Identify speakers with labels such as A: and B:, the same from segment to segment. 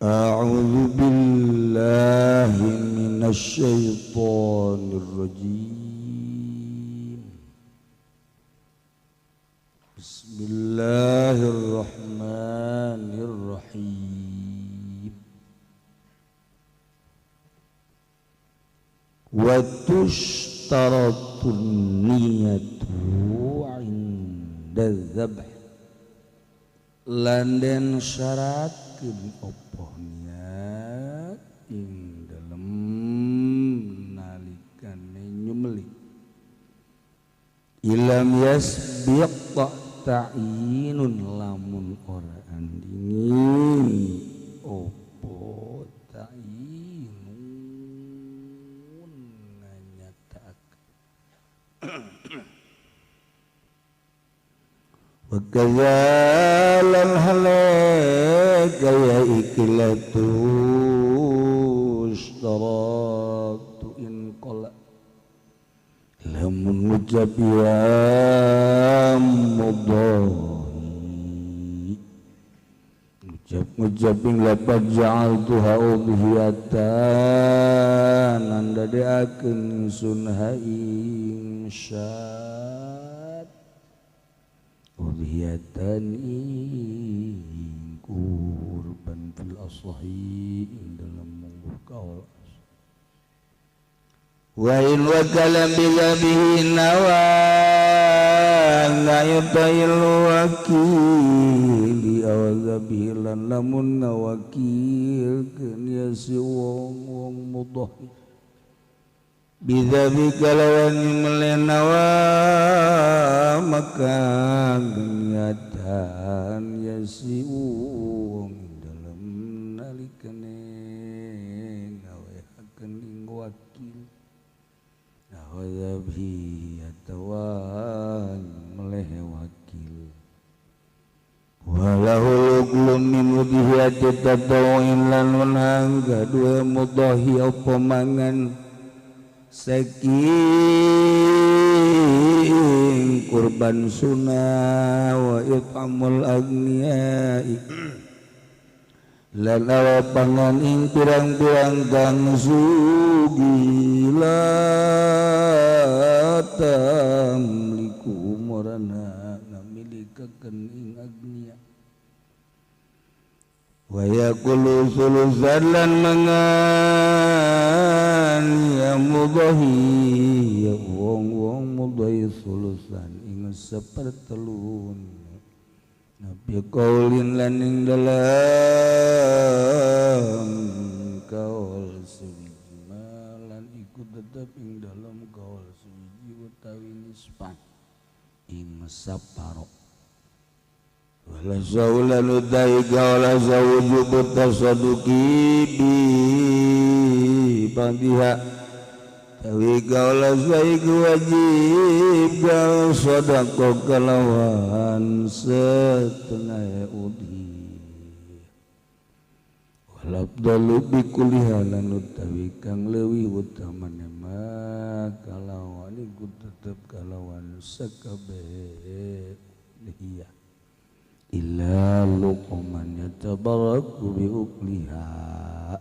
A: A'udzu billahi minasy syaithanir rajim. Bismillahirrahmanirrahim. Wa tushtaratun niyatu 'inda dzabh. Lan syaratkeun apa niat ing dalem nalikane nyembelih. Ilam yasbiq ta'inun lamun ora andingin opo ta'inun nganyatakeun. Wa kadzalal halak ya ikilatu istaratu in qala lamun ngucap ya mudahi ngucap ing lapad ja'altuha udhiyatan anda deakeun sunha ing syad udhiyatan ing kurban fil aslahi ing dalam mungguh kaul wa in wakala bihi nawa la yutayil wakili awazabihi lan lamun nawakil keun si wong mudahi bidzalika lawan melenawa maka niatan ya si wong dalam nalikane ngawehakeun ing wakil awazabi atawa meleh wakil walahul uklum min udhiyati tatawin lan menang kadua mudahi apa mangan saking kurban sunnah wa it'amul aghniyai lan awapangan ing pirang-pirang kang sugila tamliku morana namilikakeun ing agniya wa yaqulu sulusan lan mangan ya mudahi ya wong mudahi sulusan ing sapertelun nabi qaulin lan ing dalam kaul suwiji malan iku tetep ing dalam kaul suwiji utawi nispan ing saparo wala saulan utai wala zawuju tasaduki bi bandiha tawi wala zaiku wajib gaul sedekah kalawan setengah udhi walabdalu bikulli halan utawi kang leuwih utamane mah kalawan iku tetep kalawan sakabeh liya illa luqman yatabaraku bi ukliha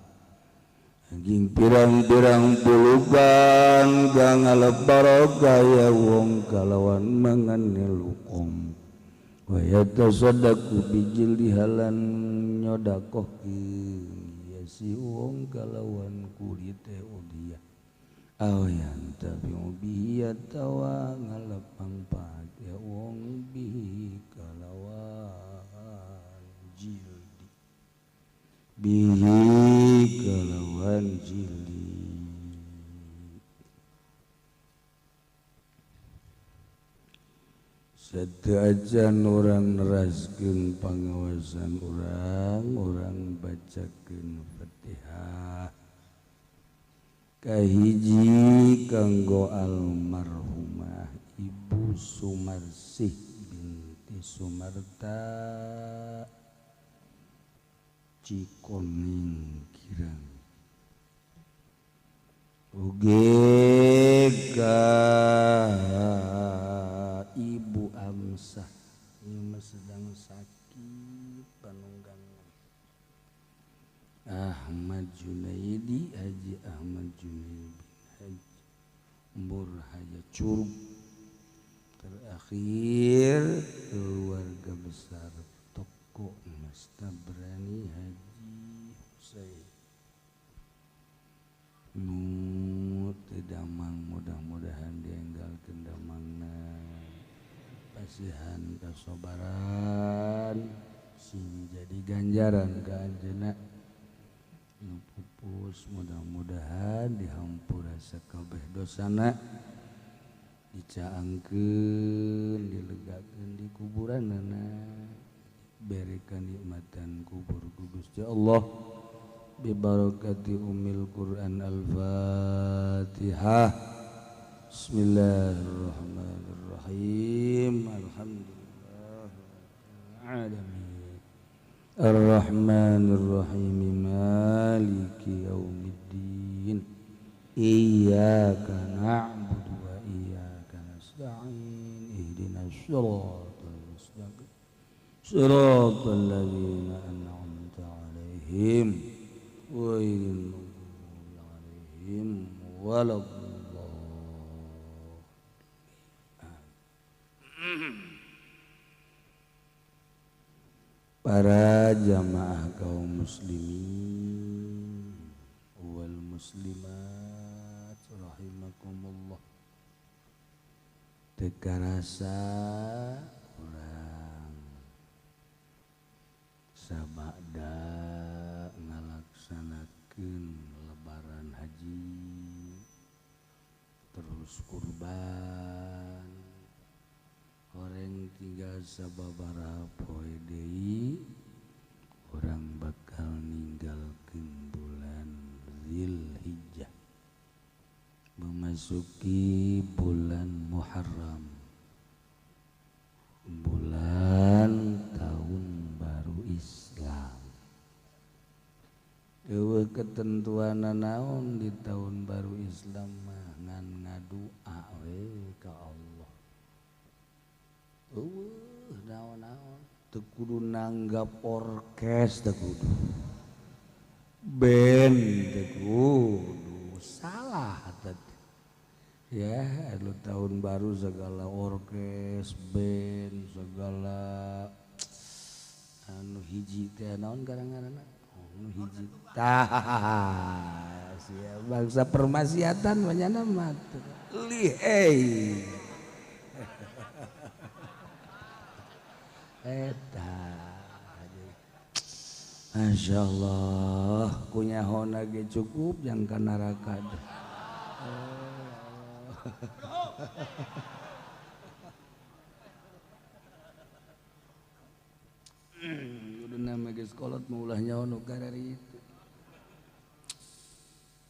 A: anjing pirang-pirang pulukan kang barokah ya wong kalawan mangane luqom wa yatasaddaqu bi jildihalan nyodakohkeun ya si wong kalawan kulite udhiyah awayan tabi'u bihi atawa ngalapang paat ya wong bihi kalawan jildi bihi kalawan jildi Sadajan orang neraskeun pangawasan orang bacakeun Fatihah kahiji kanggo almarhumah Ibu Sumarsih binti Sumarta Cikoning kirang oge ka Ibu Amsah ini sedang sakit panunggangan Ahmad Junaidi Haji Ahmad Junaidi bin Haji Mbur Haja Curug terakhir keluarga besar toko Mas Tabrani Haji Husain nu damang mudah-mudahan dienggalkeun damangna pasihan kasobaran sing jadi ganjaran ka anjeunna nu pupus mudah-mudahan dihampura sakabeh dosana dicaangkeun dilegakeun di kuburanna beri kanikmatan kubur ku Gusti Allah bibarakati umil Quran al-Fatihah Bismillahirrahmanirrahim alhamdulillah alamin arrahmanirrahim maliki yaumiddin iyyaka na'budu wa iyyaka nasta'in ihdinas siratal mustaqim siratal ladzina an'amta 'alaihim ghairil maghdubi 'alaihim waladdallin. Para jamaah kaum muslimin wal muslimat rahimakumullah teu karasa urang sabada ngalaksanakeun lebaran haji terus kurban horeng tinggal sababaraha poe deui urang bakal ninggalkeun bulan Dzulhijjah memasuki bulan Muharram bulan tahun baru Islam. Eueuh ketentuan naon di tahun baru Islam mah ngan ngadua we ka Allah. Eueuh naon-naon teu kudu nanggap orkes teu kudu. Band teu kudu salah tadi. Ya, anu tahun baru segala orkes, band, segala anu hiji teh naon garang-garangna? Anu hiji tah sia bangsa permasiatan manyana mah lihei. Eta Masya Allah kunyahona ge cukup yang ka neraka deh. Udah nama geus kolot maulah nyaho nu karari itu.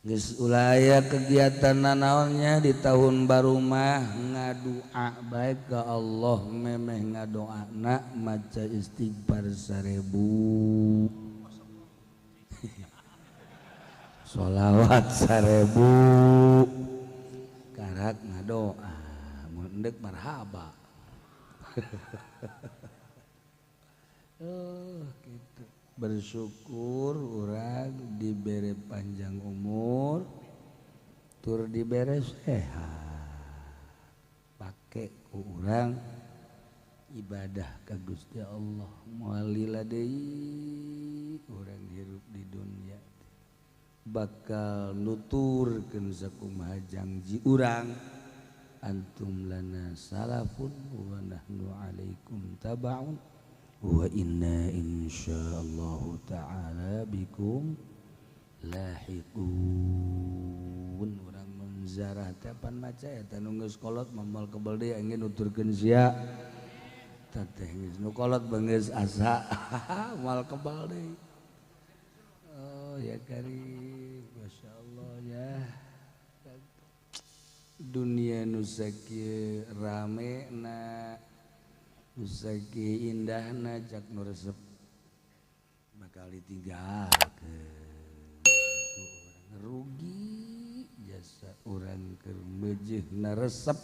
A: Geus ulah aya kegiatan nanaonnya di tahun baru mah ngadua bae ka Allah memeh ngadoana maca istighfar 1000. Sholawat 1000 karak ngadoa mun endek marhaba. Gitu. Bersyukur urang dibere panjang umur tur dibere sehat pake ku urang ibadah ka Gusti Allah moal lila deui urang hirup di dunia bakal nuturkeun sakumaha janji urang antum lana salafun wa nahnu alaikum tabaun wa inna insyaallahu ta'ala bikum lahiqun. Urang menziarah teh pan maca eta nu geus kolot mamal kebal deui angin nuturkeun sia teh geus nu kolot beungeus asa mal kebal deui. Oh ya karim masyaallah ya dunia nu sakieu ramena nu sakieu indahna cak nu resep bakal ditinggal ke rugi jasa orang kermejeh naresep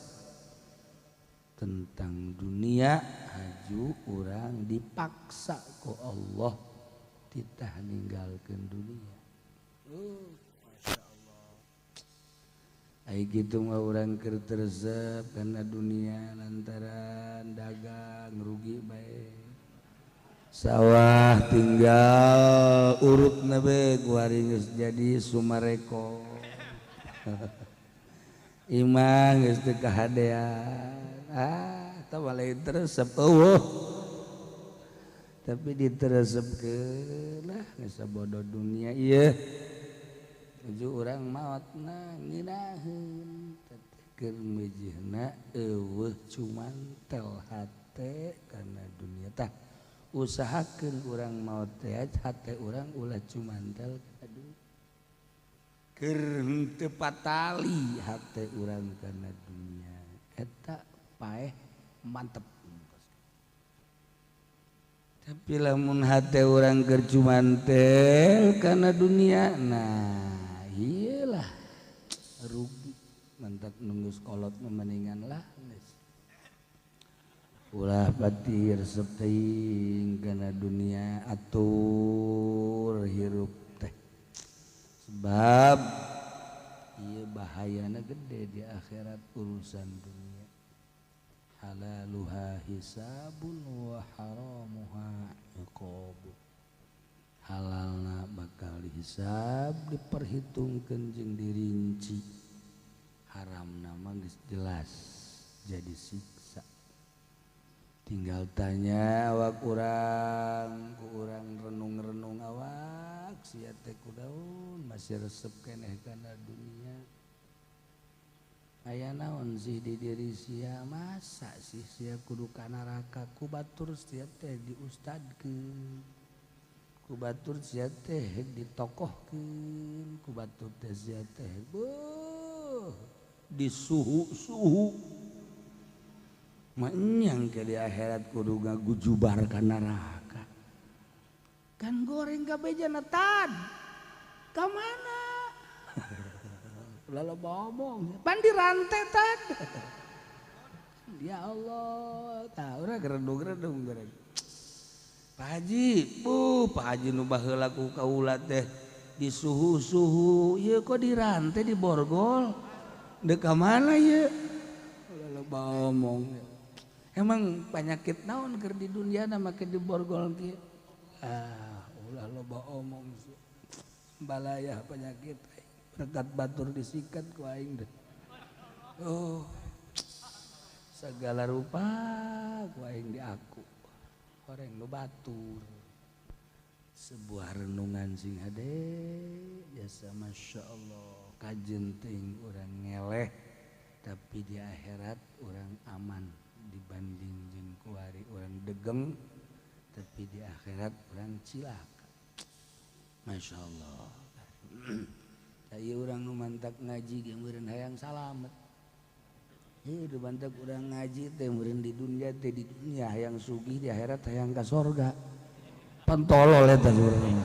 A: tentang dunia haju orang dipaksa ku Allah titah ninggalkeun dunia. Masya Allah. Ai gitu mah urang keur teresep kana dunia lantaran dagang rugi bae. Sawah tinggal urutna be kuari geus jadi sumareko. Imah geus teu kahadean. Tah walai teresep eueuh. Tapi diteresepkeun lah geus sabodo dunia ieu. Tuju urang maotna nginaheun keur mejehna eueuh cuman tel hate kana dunia tah. Usahakeun urang maot teh hate urang ulah cumantel ka dunia. Keur teu patali hate urang kana dunia eta paeh mantep. Tapi lamun hate urang keur cumantel kana dunia nah iyalah rugi mantak nunggu sekolot mendingan lah ulah pati resep teuing kana dunia atur hirup teh sebab ieu bahayana gede di akhirat urusan dunia halaluha hisabun wa haramuha iqabu halalna bakal dihisab diperhitungkeun jeung dirinci haramna mah geus jelas jadi siksa. Tinggal tanya awak urang ku urang renung-renung awak sia teh kunaon masih resep keneh kana dunia. Aya naon sih di diri sia masa sih sia kudu ka neraka ku batur sia teh diustadkeun ku batur sia teh ditokohkeun ku batur teh sia teh beuh disuhu-suhu manyang ke di akhirat kudu ngagujubar ka neraka kan goreng ka bejana tad ka mana lalu ngomong pan dirantai tad ya Allah tah urang gerendung-gerendung goreng Pak Haji Pak Haji nu baheula ku kaula teh disuhu-suhu ieu kok dirantai di borgol deuk ka mana ieu lalu ngomong emang penyakit naon keur di dunia na make di borgol kieu ulah loba omong balaya penyakit berkat batur disikat ku aing deh segala rupa ku aing diaku orang nu batur sebuah renungan sing hade jasa Masya Allah kajen teuing urang ngeleh tapi di akhirat urang aman dibanding jeung kuari urang degeng tapi di akhirat urang cilaka Masya Allah. Ieu urang nu mantak ngaji ge meureun hayang salamet ieu nu mantak urang ngaji teh meureun di dunia teh di dunia hayang sugih di akhirat hayang ka sorga pentolol eta urang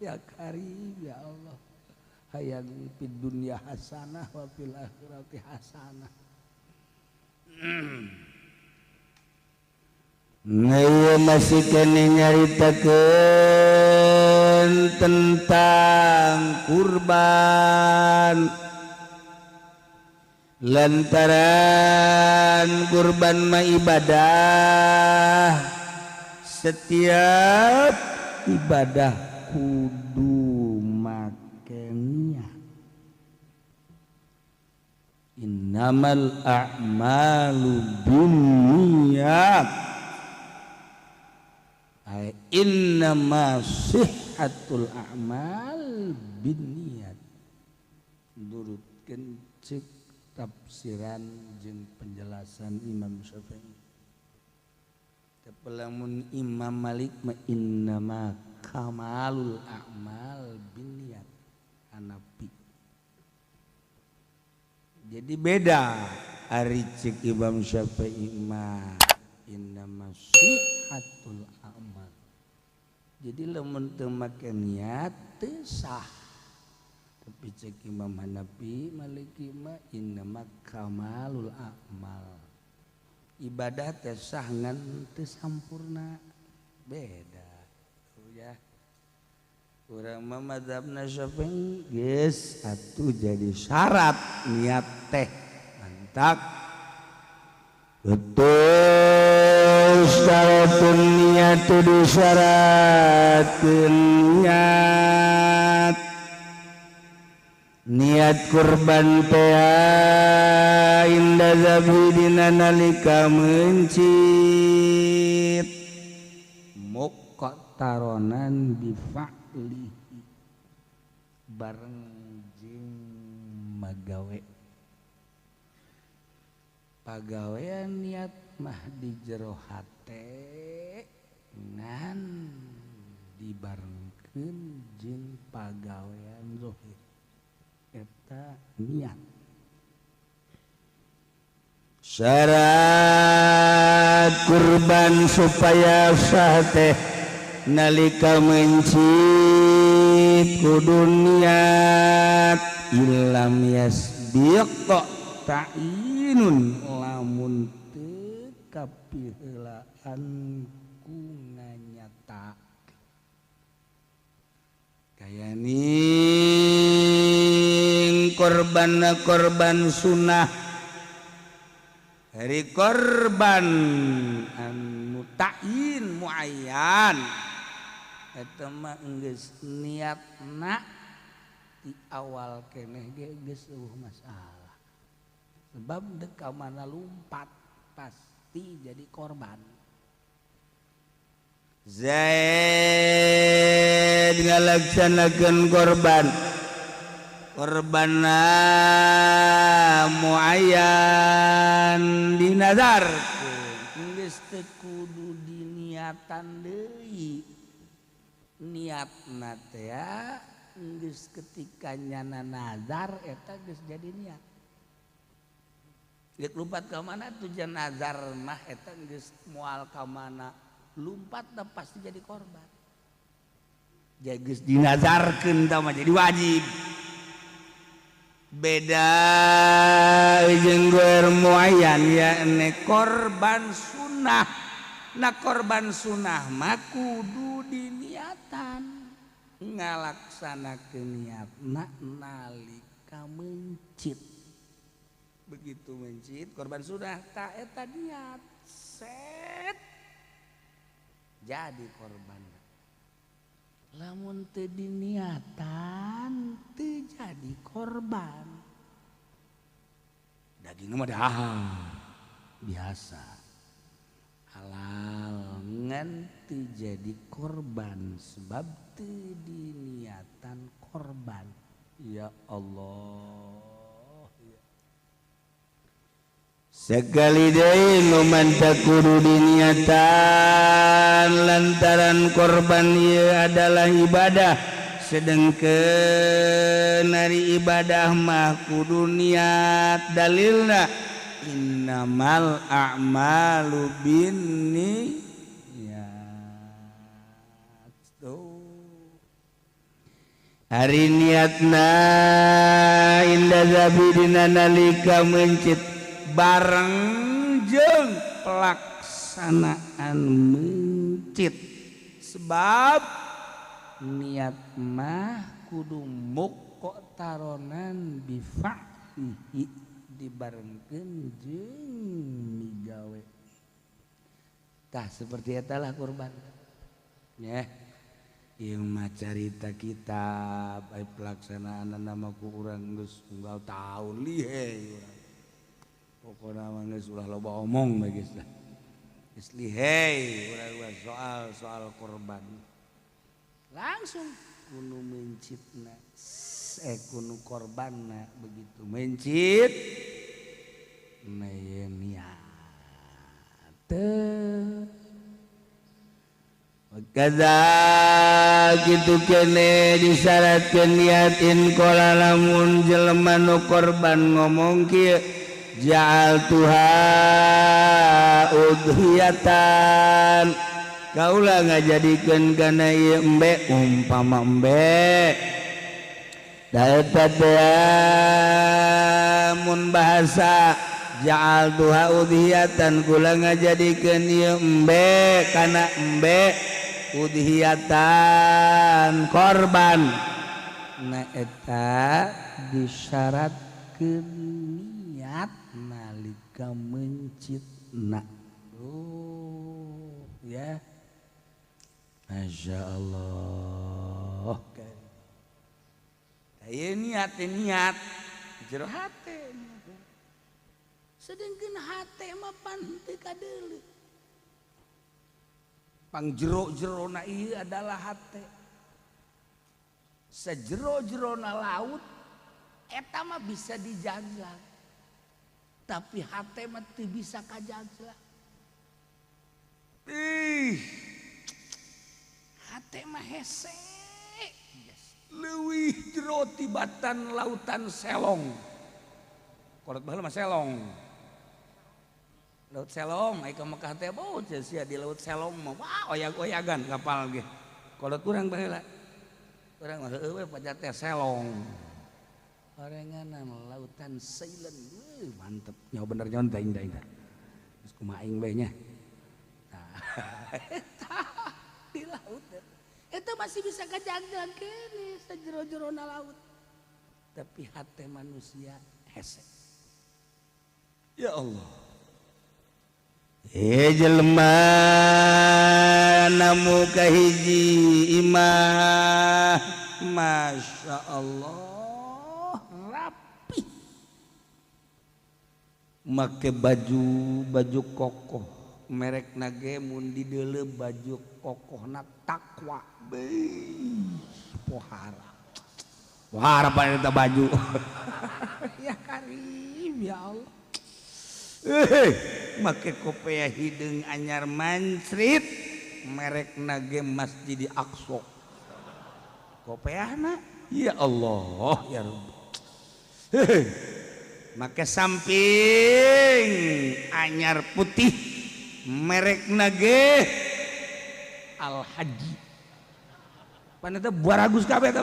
A: ya karim ya Allah hayang fid dunya hasanah wa fil akhirati hasanah. Nah masih kene nyaritakeun tentang kurban lantaran kurban mah ibadah setiap ibadah kudu make niat innamal a'malu binniyat innama sihhatul a'mal binniyat nurutkeun ceuk tafsiran jeung penjelasan Imam Syafi'i tepelamun Imam Malik mah innama kamalul a'mal binniyat Hanafi jadi beda ari ceuk Imam Syafi'i mah innama jadi lamun teu make niat teu sah. Tapi cek Imam Hanafi Maliki mah innama kamalul a'mal. Ibadah teh sah ngan teu sampurna. Beda. Ya. Urang mah madzhabna Syafi'i geus atuh jadi syarat niat teh. Mantap. Betul syaratun niyatu disyaratkeun niat kurban teh inda zabidina nalika mencit muqtaronan bifa'lihi bareng jeung magawe pagawean niat mah di jero hate ngan dibarengkeun jeung pagawean zahir eta niat syarat kurban supaya sah teh nalika mencit kudu niat ilam yasbiq ta'inun lamun teu kapiheulaan ku nganyata kaya ning korban sunnah hari korban anu ta'in muayyan eta mah geus niatna di awal keneh ge geus eueuh masalah sebab dek ka mana lumpat pasti jadi korban. Zaid ngalaksanakeun korban muayyan dinazarkeun geus teu kudu diniatan deui niatna teh geus ketika nyana nazar eta geus jadi niat. Lihat lumpat ke mana tujuan nazar mah eta geus moal ka mana lumpat dah pasti jadi korban. Jadi geus dinazarkeun tah mah jadi wajib. Beda jeung goer muayyan ya ne korban sunnah. Nah korban sunnah mah kudu diniatan ngalaksanakeun niatna nalika mencit. Begitu mencit korban sunnah tak eta niat set jadi korban lamun teu diniatan teu jadi korban daging mah dah biasa halal ngan teu jadi korban sebab teu diniatan korban ya Allah. Sekali deui nu mantap kudu diniatan lantaran korban ieu adalah ibadah sedengkeun ari ibadah mah kudu niat dalilna innamal a'malu binniyat ari niatna inda zabidina nalika mencit bareng jeung pelaksanaan mencit sebab niat mah kudu muqtaronan bifa'lihi dibarengkeun jeung migawe tah seperti eta lah kurban nya ieu mah carita kitab aya pelaksanaan nama ku urang geus unggal taun lihai urang pokoknya mah geus ulah loba omong we geus lah. Geus lihai urang soal korban. Langsung kudu mencitna kudu korbanna begitu mencit niat kaza kitu kene disyaratkeun niatin qala lamun jelema nu korban ngomong kieu ja'al tuha udhiyatan kaulah ngajadikeun kana ieu embe umpama embe da eta teh mun bahasa ja'al tuha udhiyatan kula ngajadikeun ieu embe kana embe udhiyatan korban na eta disyaratkeun niat nalika mencitna. Oh ya Masya Allah aya niat jero hate sedengkeun hate mah pan teu kadeuleu pang jero-jerona ieu adalah hate sajero-jerona laut eta mah bisa dijaga tapi hate mah teu bisa kajaga. Hate mah hese leuwih jero tibatan lautan Selong. Kolot baheula mah Selong. Laut Selong ai ka Mekah teh bau sia di laut Selong mah wah oyag-oyagan kapal ge. Kolot urang baheula. Urang mah heueuh we pajar teh Selong. Orenganan lautan Ceylon. Mantep nya bener nyontai indah. Geus kumaha aing we nya. Eta di laut itu masih bisa kajaga kene sajero-jerona laut tapi hati manusia hese ya Allah jelema namu kahiji imah Masya Allah rapi make baju kokoh merek nage mun di deule baju kokohna takwa pohara pada eta baju ya karim ya Allah make kopea hideung anyar mancrit merek nage Masjid Aqsa kopeahna ya Allah ya Rabbi make samping anyar putih merek nage Al Haji pan eta baragus kabeh eta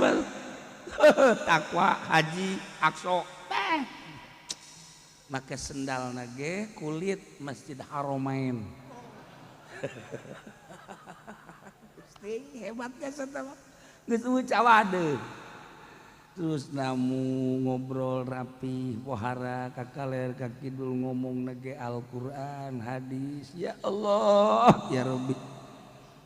A: takwa Haji Aqsa make sendal nage kulit Masjid Haramain hebatnya eta mah geus ucawadeun terus namu ngobrol rapi pohara kakaler kakidul ngomong nage Al-Quran hadis ya Allah ya Rabbi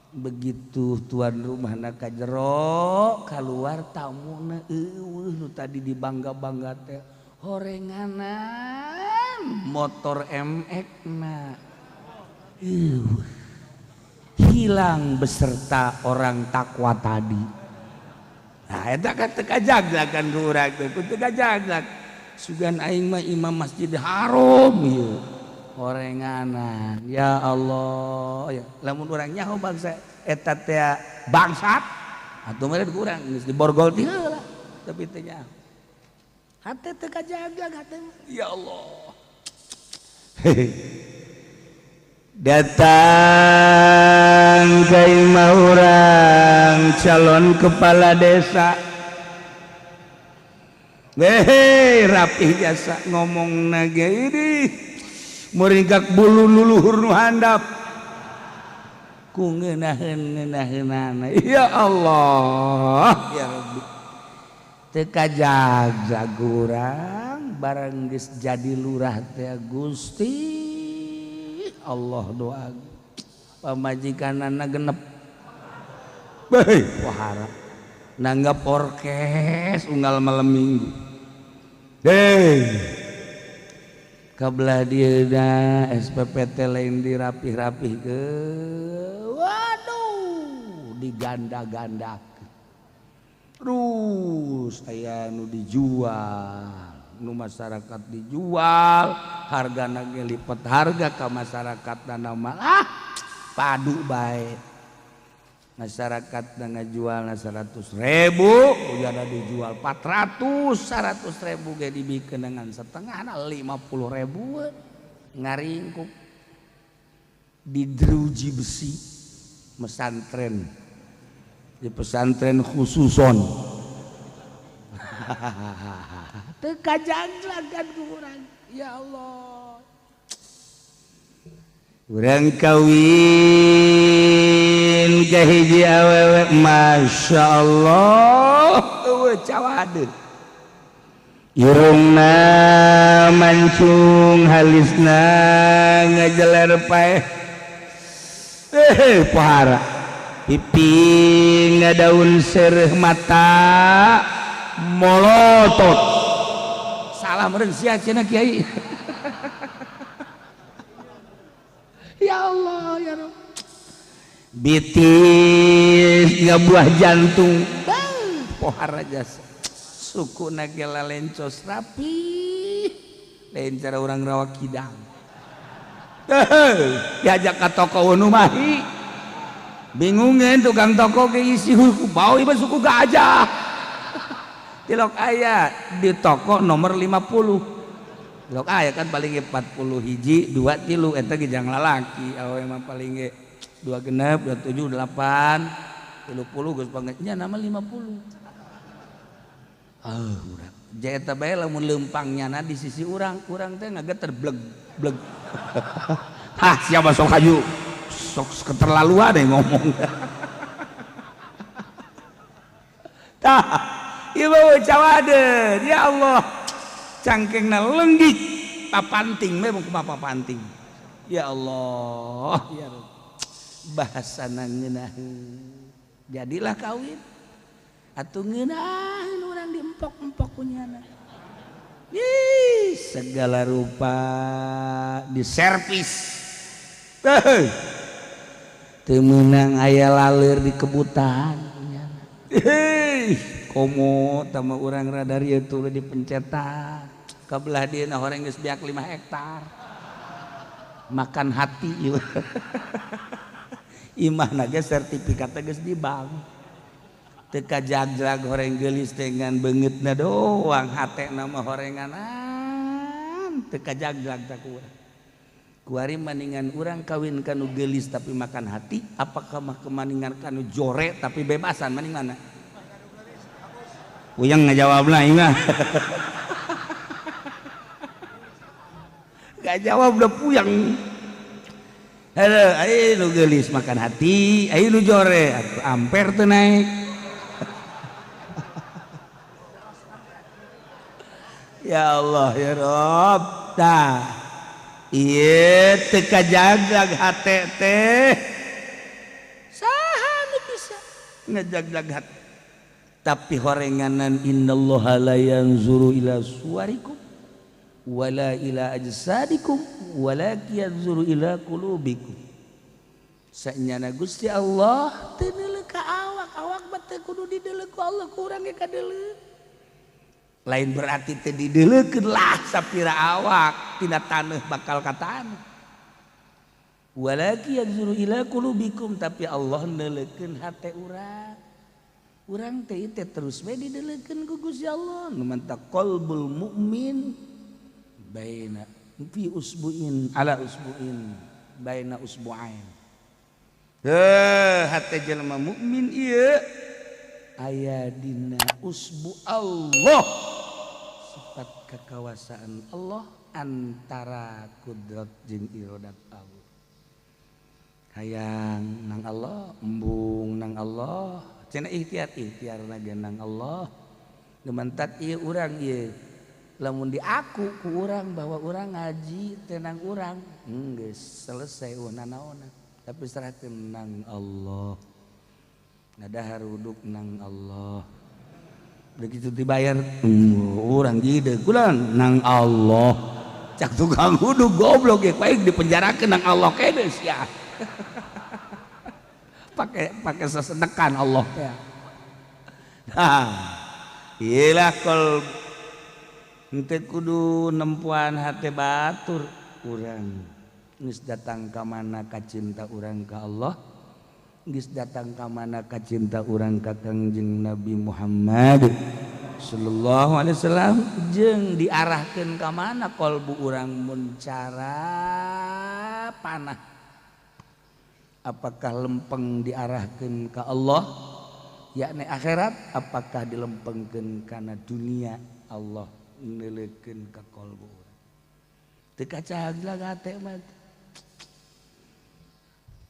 A: begitu tuan rumah nak kajero keluar tamuna nu tadi dibangga-bangga teh horenganan motor MX na hilang beserta orang takwa tadi. Nah, eta kan teu kajaglag kan urang teh, teu kajaglag. Sugan aing mah imam Masjid Haram ieu. Horenganan, ya Allah, ya lamun urang nyaho bangsa eta teh bangsat, atuh meureun urang geus diborgol ti heula, tapi teu nyaho. Hate teu kajaglag hate. Ya Allah. Datang ke imah urang calon kepala desa rapih jasa ngomong nage ini meringkak bulu luluhur nu handap ku ngeunaheun-ngeunaheunana ya Allah ya Rabbi teu kajag urang barang geus jadi lurah teh Gusti Allah doa pamajikanana genep wahara nanggap orkes unggal malam minggu kabelah dieuna SPPT lain dirapih-rapih ke waduh diganda-gandakeun terus aya nu dijual nu masyarakat dijual harga nage lipat harga ke masyarakat dan nama padu baik masyarakat ngajual 100.000 udah dijual 400 100.000 ge dibikeun dengan setengah 50.000 ngaringkuk di jeruji besi pesantren di pesantren khususon teu kajanglagan ku urang ya Allah urang kawin ka hiji awewe Masya Allah eueuh cawadeut irungna mancung halisna ngajeler paeh pohara pipi ngadaun sereh mata molotot salah meureun sia cenah kiai ya Allah ya Rabb bitis ngabuah jantung pohara jasa suku nagela lencos rapi lain cara orang rawa kidang diajak ke toko numahi bingungin tukang toko ke isi huku bau iba suku gajah tilok ayah di toko nomor 50 tilok ayah kan paling 40 hiji 2 tilu eta gejang lalaki awe mah paling 2 genep 27 8 30 geus pangetnya nama 50 jeta bae lamun leumpangnya di sisi urang teh ngageter bleg hah siapa sok haju sok keterlaluan deh ngomong tah ieu bae cawadeun ya Allah cangkengna lenggih papanting we kumaha papanting ya Allah ya Rabb bahasana ngeunaheun jadilah kawin atuh ngeunaheun urang diempok-empok punyana segala rupa diservis teu meunang aya laler di kebutan punyana komo tama urang rada rieu tuluy dipencetan kabelah dieuna horeng geus biak 5 hektar makan hati ieu imahna ge sertifikatna geus di bank teka jaglag horeng gelis dengan beungeutna doang hatena mah horenganan teka jaglag tak urang kuari maningan urang kawin kanu gelis tapi makan hati apakah mah kemaningan kanu jore tapi bebasan maning mana uyang ngajawabna ieu mah gak jawab udah puyang heuh aya nu gelis makan hati aya nu jore atuh amper teu naik ya Allah ya Rabb tah ieu teu kajaglag hate teh saha nu bisa ngajaglag hate tapi horenganan innallaha la yanzuru ila suwarikum wala ila ajsadikum walakin yanzuru ila qulubikum saenyana Gusti Allah teu deuleu ka awak mah teu kudu dideuleu ku Allah ku urang ge kadeuleu lain berarti teu dideuleukeun lah sapira awak tina taneuh bakal ka taneuh walaki yanzuru ila qulubikum tapi Allah neuleukeun hate urang teh teh terus we dideuleukeun ku Gusti Allah nu manta qalbul mukmin baina fi usbu'in ala usbu'in baina usbu'ain hate jelema mukmin ieu aya dina usbu Allah sifat kekuasaan Allah antara kudrat jeung iradat Allah hayang nang Allah embung nang Allah cenah ikhtiar ge nang Allah gemantak ieu urang ieu lamun diaku ku urang bahwa urang ngaji tenang urang geus selesai nanaona tapi serahkeun nang Allah ngadahar wuduk nang Allah begitu dibayar urang gide kulan nang Allah cak tukang wuduk goblok ge baik dipenjarakeun nang Allah kene sia pakai sesedekan Allah ya nah iyalah kol henteu kudu nempuan hate batur urang geus datang ka mana ka cinta urang ka Allah geus datang ka mana ka cinta urang ka Kangjeng Nabi Muhammad sallallahu alaihi wasallam jeung diarahkeun ka mana kalbu urang mun cara panah apakah lempeng diarahkan ke Allah yakni akhirat, apakah dilempengkeun kana dunia Allah neuleukeun ka qalbu urang. Teu kaca heula hate mah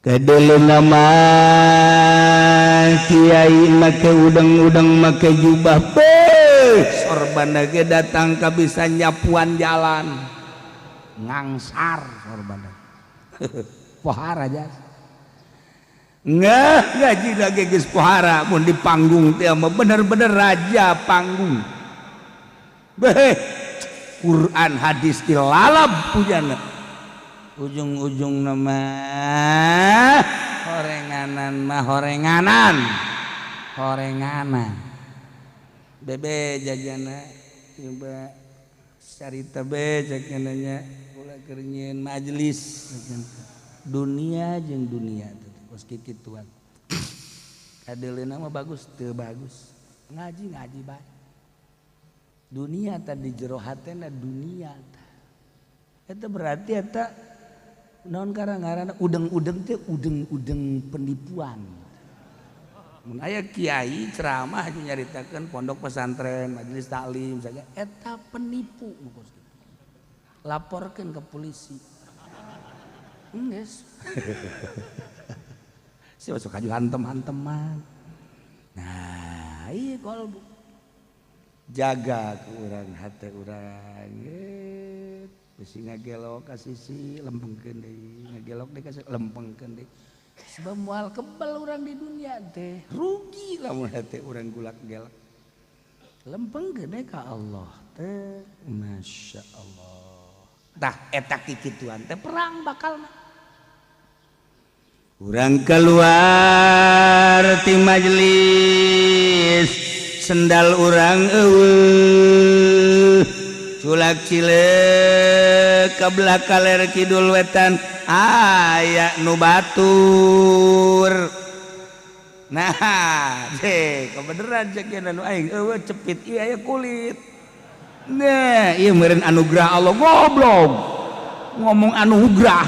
A: kadeulina mah kiai make udang-udang make jubah sorbana ge datang ka bisa nyapuan jalan ngangsar sorbana pohara aja ngaji lagi geus pohara mun di panggung teh mah bener-bener raja panggung beh Quran hadis dilalap pujana ujung-ujung nama horenganan bebe jajana coba carita be cek nanya ulah keur nyieun majelis dunia jeung dunia terus kikituan kadeulina mah bagus teu bagus ngaji bae dunia tadi jero hatena dunia eta berarti eta naon ngaranna udeng-udeng teh udeng-udeng penipuan. Mun aya kiai ceramah nyaritakeun pondok pesantren, majelis taklim saja eta penipu bos kitu. Laporkeun ke polisi. Geus. Si masuk kaju hantem-hanteman. Nah, ieu kalbu. Jaga ke urang hate urang. Bisi ngagelok ka sisi lempengkeun deui, ngagelok deui ka lempengkeun deui. Sebab moal kebal urang di dunia teh, rugi lamun hate urang gulak gelak. Lempengkeun deui ka Allah teh, masyaallah. Tah eta kikituan teh perang bakalna. Urang keluar ti majelis, sendal urang eueuh. Culak cileuk ka belakang ler kidul wetan aya nu batur. Nah, kebeneran cek nu aing eueuh cepit ieu aya kulit. Nah, ieu meureun anugerah Allah goblok. Ngomong anugerah.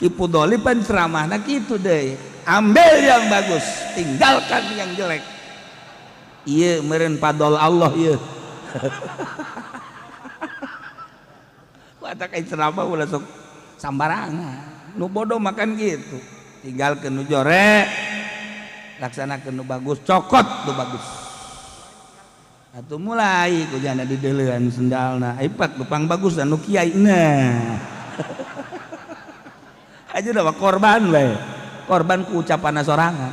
A: Kipu Doli pan ceramahna kitu deui. Ambil yang bagus, tinggalkan yang jelek. Ieu meureun padol Allah ieu. Watak ai ceramah ulah sok sambarangan. Nu bodoh makan gitu. Tinggalkeun nu jorek, laksanakeun nu bagus, cokot nu bagus. Atuh mulai ku jana di deuleuan sendalna. Ipat tupang bagus anu kiai. Nah. Aja udah korban we. Korban ku ucapan sorangan.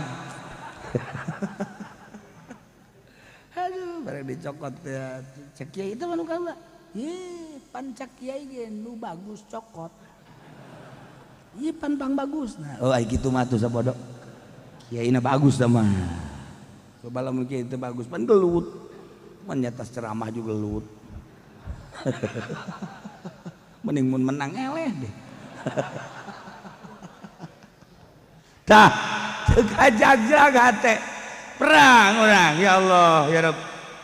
A: Aduh, bareng dicokot ya. Cek kiai itu manu kaula. Pancak kiai ge nu bagus cokot. Ieu pan bagus. Nah, oh ai kitu mah tuh sabodok. Kiaina bagus dah mah. Coba lamun kiai teu bagus pan gelut. Mun nyatas ceramah juga gelut. Mending mun menang eleh deh. Tah, teu kajag-jag hate. Perang orang, ya Allah, ya Rabb.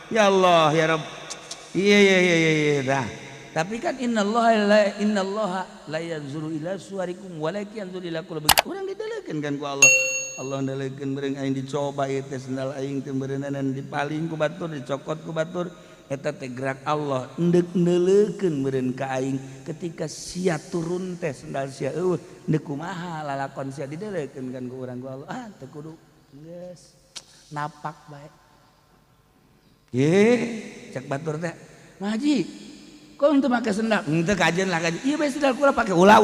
A: Ya Allah, ya Rabb. Iya dah. Tapi kan innallaha la yanzuru ila suwarikum walakin yanzuru ila qulubikum. Urang didelekeun kan ku Allah. Allah ndelekeun meureun aing dicoba ieu teh sendal aing teh meureunana dipaling ku batur, dicokot ku batur. Eta teh gerak Allah endek neuleukeun meureun ka aing ketika sia turun teh sendal sia eueuh endek kumaha lalakon sia didelekeun kan ku urang ku Allah. Ah teu kudu geus napak bae. Cek batur teh, Maji, kok untuk pakai sendal? Untuk kajian lah kajian. Iya bae sendal kula pakai ulah.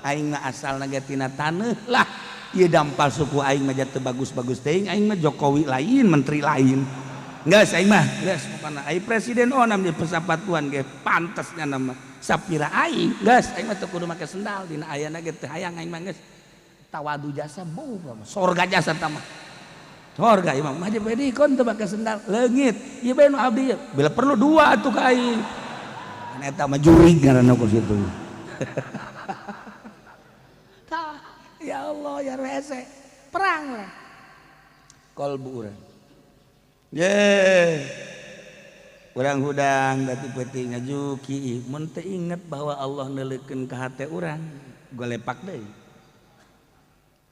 A: Aing mah asalna ge tina taneuh lah. Ieu dampal suku aing mah teu bagus-bagus teuing. Aing mah Jokowi lain, menteri lain. Geus aing mah, geus pokona ai presiden namanya persapatuan ge pantesnya nama. Sapira aing, geus aing mah teu kudu make sendal dina ayana ge teu hayang aing mah geus. Tawadu jasa bau sorga jasa tamah. Sorga imam mah jadi kon teu make sendal leungit ieu bae nu abdi bila perlu dua atuh ka aing kan eta mah jurig ngaranna ku situ. Tah ya Allah ya rese perang lah kalbu urang urang hudang da ti peuting ngajuki mun teu inget bahwa Allah neuleukeun ka hate urang golepak deui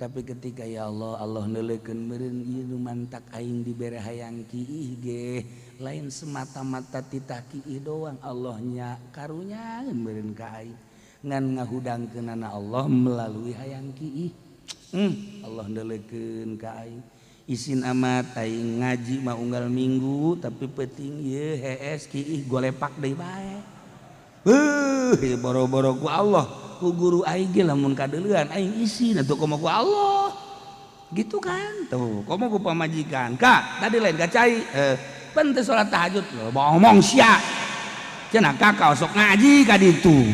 A: Tapi ketika ya Allah Allah neleukeun meureun ieu mantak aing dibere hayang kiih ge lain semata-mata titah kiih doang Allahnya karunyaeun meureun ka aing ngan ngahudangkeunana Allah melalui hayang kiih. Allah neleukeun ka aing isin amat aing ngaji mah unggal minggu tapi penting ieu hees kiih golepak deui bae. Boro-boro ku Allah ku guru aing ge lamun kadeuleuan aing isin atuh komo ku Allah gitu kan tuh komo ku pamajikan kak tadi lain kacai pan teu salat tahajud lo ngomong sia cenah kakak sok ngaji ka ditu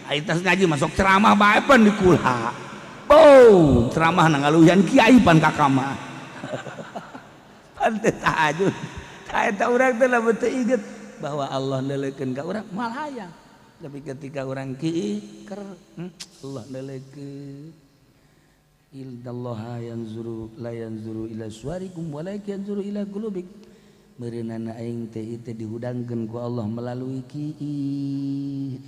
A: ai tas ngaji masuk ceramah bae pan di kula ceramah na ngaluyan kiai pan kakak mah pan teu tahajud eta urang teh lamun teu inget bahwa Allah neleukeun ka urang moal hayang. Tapi ketika orang kiih Allah neleukeun innallaha yanzuru la yanzuru ila suwarikum walakin yanzuru ila qulubikum meureunana aing teh dihudangkeun ku Allah melalui kiih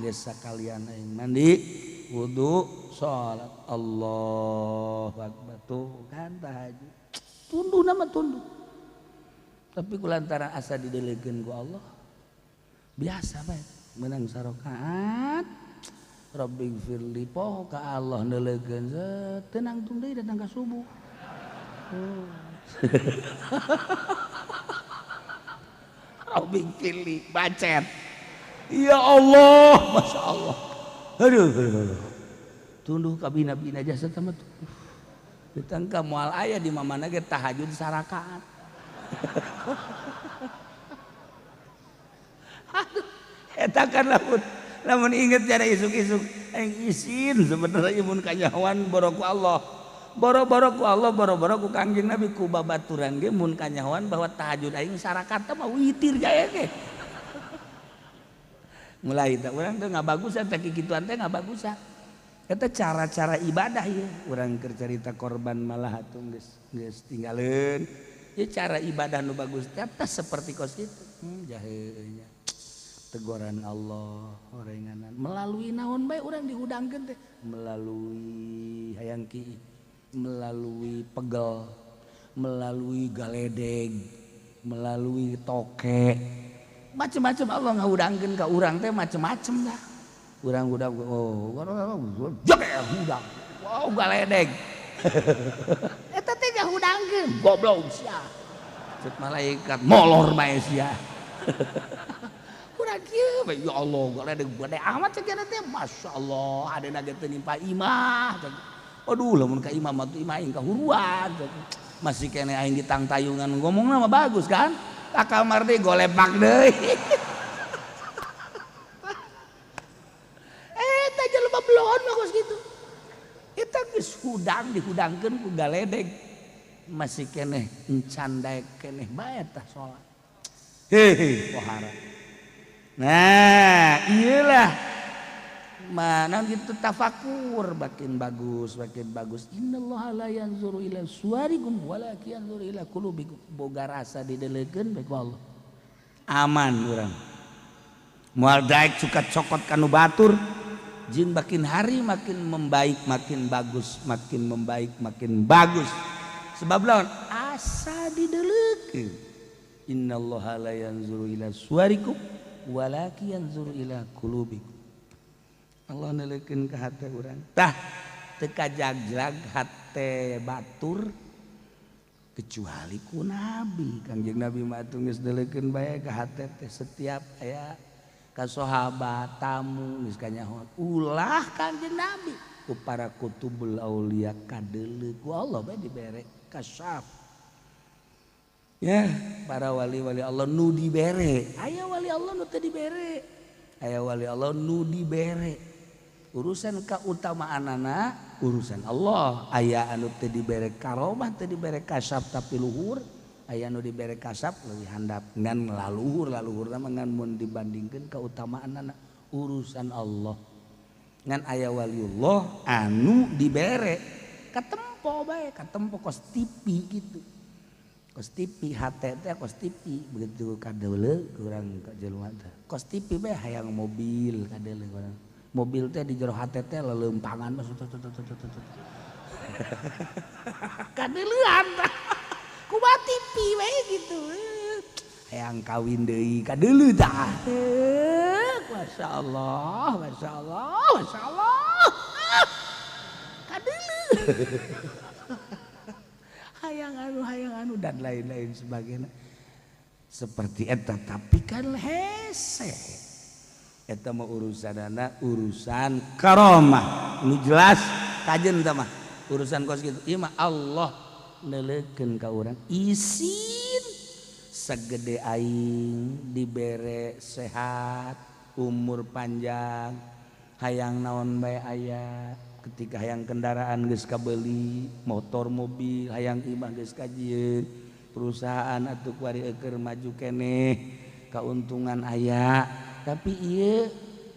A: geus sakalian aing mandi wudu salat Allahu akbar tuh kan tahajud tunduh nama tunduh tapi kulantaran asa dideleukeun ku Allah biasa bae menang sarokaat Rabbi firli poho ka Allah neleukeun tenang tung deui datang ka subuh Rabbi firli bacet ya Allah masya Allah aduh tunduh ka bina-bina jasa tama tuh ditangka moal aya di mamana ge tahajud sarakaat eta kan lamun inget jana isuk-isuk aing isin sebenarnya mun kanyawan boro ku Allah boro-boro ku Allah boro-boro ku Kangjeng Nabi ku babaturan ge mun kanyawan bahwa tahajud aing sarakat mah witir jaya ge mulai teh urang teh ngabagusan teh kikituan teh ngabagusan eta cara-cara ibadah ieu urang keur carita korban malah atuh geus tinggalin ieu cara ibadah nu bagus teh seperti kos kitu jaheunya teguran Allah orenganan melalui naon bae urang dihudangkeun teh melalui hayang kiih melalui pegel melalui galedeg melalui toke macam-macam Allah ngahudangkeun ka urang teh macam-macam dah urang hudang jeger hudang wow galedeg eta teh ngahudangkeun goblok sia ceuk malaikat molor bae sia ya Allah gede amat segala teh masya Allah ada nage tenimpa imah aduh lamun ka imah mah imah aing kahuruan masih kene aing di tang tayungan ngomongna mah bagus kan ka kamar deui golepak deui eta jelema belon mah geus kitu eta geus hudang dihudangkeun ku galedeg masih kene encan daek keneh bae tah salat pohara. Nah iyalah mana gitu tafakur makin bagus innallaha la yanzuru ila suwarikum walakin yanzuru ila qulubikum boga rasa dideleukeun bae ku Allah aman urang moal daek suka cokot kanu batur jin makin hari makin membaik makin bagus makin membaik makin bagus sebab lawan asa dideleukeun innallaha la yanzuru ila suwarikum walakin yanzur ila qulubikum Allah neleukeun ka hate urang tah teu kajag-jag hate batur kecuali ku nabi Kangjeng Nabi mah atuh geus neleukeun bae ka hate teh setiap aya ka sahabat tamu geus kanyahoan ulah Kangjeng Nabi ku para kutubul aulia kadeuleu ku Allah bae dibere kasyaf ya para wali-wali Allah nu dibere aya wali Allah nu teu dibere aya wali Allah nu dibere urusan kautamaanana urusan Allah aya anu teu dibere karomah teu dibere kasab tapi luhur aya nu dibere kasab leuwih handap ngan laluhur mah ngan mun dibandingkeun kautamaanana urusan Allah ngan aya waliullah anu dibere katempo bae katempo kos tipi gitu kos tipi hate teh kos tipi begitu kadeuleu urang ka jelema teh kos tipi bae hayang mobil kadeuleu urang mobil teh di jero hate teh lelempangan mah Kadeulean kumaha TV we gitu. Hayang kawin deui kadeuleu tah. Masyaallah, masyaallah, masyaallah. Kadeuleu. Hayang anu dan lain-lain sebagainya. Seperti eta tapi kan hese. Eta mah urusan karomah. Ini jelas kajen tah mah. Urusan kos gitu. Ieu mah Allah neulekeun ka urang isin sagede aing dibere sehat, umur panjang, hayang naon bae aya. Ketika hayang kendaraan geus kabeuli, motor mobil hayang imah geus kajieun, perusahaan atuh kuari keur maju keneh, kauntungan aya. Tapi ieu